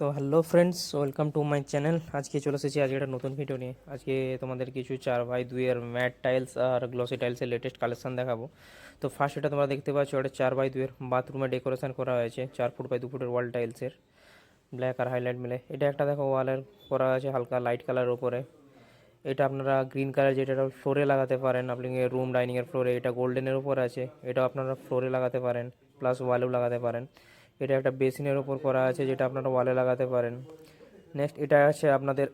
তো hello friends, welcome to my channel. আজকে চলে এসেছি আজকে একটা নতুন ভিডিও নিয়ে। আজকে তোমাদের কিছু 4x2 এর ম্যাট টাইলস আর গ্লসি টাইলসের লেটেস্ট কালেকশন দেখাবো। তো ফার্স্ট এটা তোমরা দেখতে পাচ্ছ, এটা 4x2 এর বাথরুমে ডেকোরেশন করা হয়েছে 4 ফুট বাই 2 ফুটের ওয়াল টাইলসের, ব্ল্যাক আর হাইলাইট মিলে। এটা একটা দেখো ওয়ালের করা আছে হালকা লাইট কালারের উপরে। এটা আপনারা গ্রিন কালার, যেটা ফ্লোরে লাগাতে পারেন আপনি রুম ডাইনিংয়ের ফ্লোরে। এটা গোল্ডেনের উপর আছে, এটাও আপনারা ফ্লোরে লাগাতে পারেন, প্লাস ওয়ালেও লাগাতে পারেন। এটা একটা বেসিনের ওপর করা আছে, যেটা আপনারা ওয়ালে লাগাতে পারেন। নেক্সট এটা আছে আপনাদের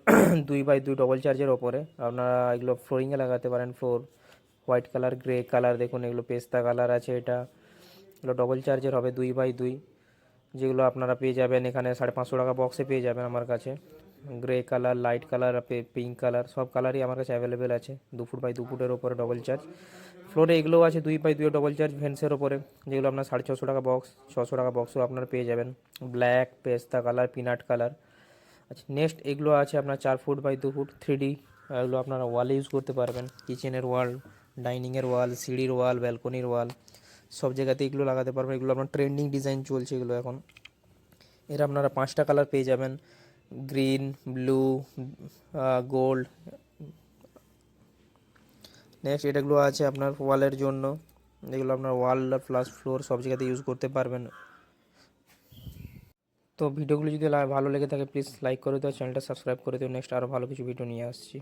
2x2 ডবল চার্জের ওপরে, আপনারা এগুলো ফ্লোরিংয়ে লাগাতে পারেন। Floor white colour, grey colour, দেখুন এগুলো পেস্তা কালার আছে। এগুলো ডবল চার্জের হবে 2x2, যেগুলো আপনারা পেয়ে যাবেন এখানে 550 টাকা বক্সে পেয়ে যাবেন আমার কাছে। Grey colour, light colour, pink colour, সব কালারই আমার কাছে অ্যাভেলেবেল আছে। 2 ফুট বাই 2 ফুটের ওপরে ডবল চার্জ। ফ্লোরে এগুলোও আছে 2x2 ডবল চার্জ ভেন্সের ওপরে, যেগুলো আপনার 650 টাকা বক্স, 600 টাকা বক্সও আপনারা পেয়ে যাবেন। ব্ল্যাক, পেস্তা কালার, পিনাট কালার। আচ্ছা, নেক্সট এগুলো আছে আপনার 4 ফুট বাই 2 ফুট 3D। এগুলো আপনারা ওয়ালে ইউজ করতে পারবেন, কিচেনের ওয়াল, ডাইনিংয়ের ওয়াল, সিঁড়ির ওয়াল, ব্যালকনির ওয়াল, সব জায়গাতে এগুলো লাগাতে পারবেন। এগুলো আপনার ট্রেন্ডিং ডিজাইন চলছে এগুলো এখন। এর আপনারা 5টা কালার পেয়ে যাবেন, গ্রিন, ব্লু, গোল্ড। নেক্সট এটাগুলো আছে আপনার ওয়ালের জন্য, এগুলো আপনার ওয়াল প্লাস ফ্লোর সব জায়গাতে ইউজ করতে পারবেন। তো ভিডিওগুলো যদি ভালো লেগে থাকে প্লিজ লাইক করে দিও, চ্যানেলটা সাবস্ক্রাইব করে দিও। নেক্সট আরও ভালো কিছু ভিডিও নিয়ে আসছি।